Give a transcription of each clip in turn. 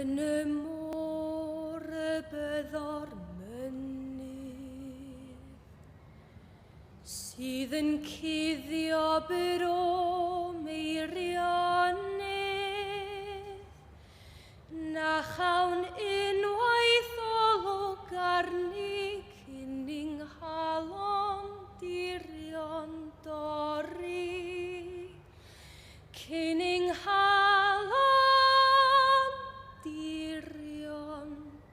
Yn y môr y byddor mynydd sydd yn cuddio bro meirionnydd na chawn unwaith olwg arni cynning halon dirion dorri cynning halon dirion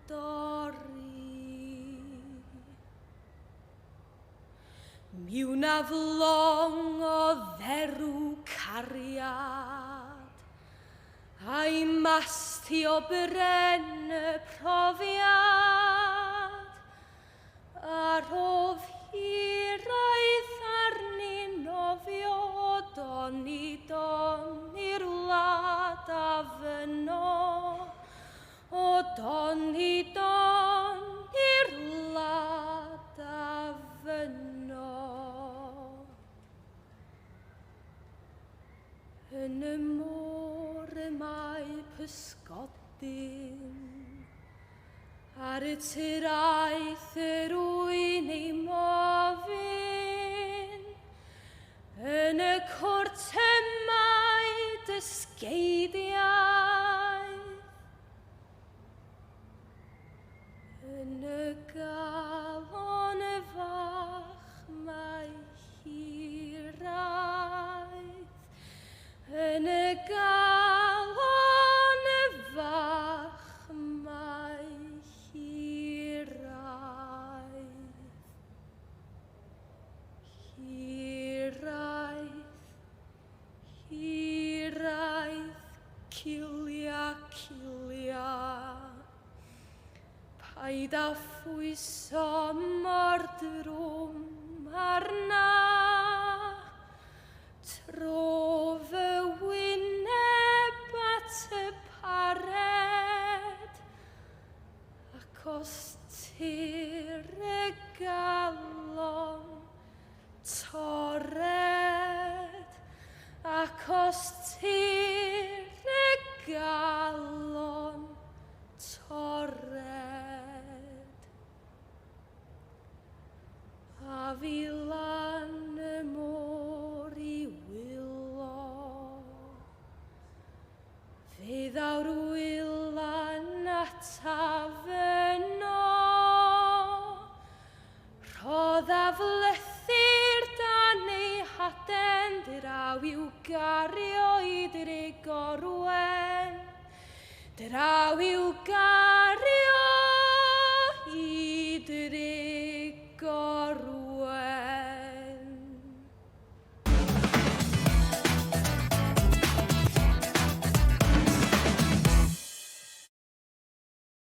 dorri miwn aflong o dderw cariad a'i masti o bren y profiad a rhof hiraeth arni nofio o don i'r wlad a fyno o don i'r wlad a fyno yn y môr y mae pysgodyn ar y tiraeth yr wyn ei mofyn yn y cwrtymau dysgeidiaeth yn y galon y fach mae hiraeth yn y galon y fach mae hiraeth hiraeth hiraeth cilia cilia paid â phwyso mordrwm arna tro fy wyneb at y pared ac os tir y galon tored ac os tir y galon tored a fi lan y môr i wylo fe ddawr wylan atafyno rhodd aflethu'r dan ei haden draw i'w gario i drig orwen draw i'w gario i drig orwen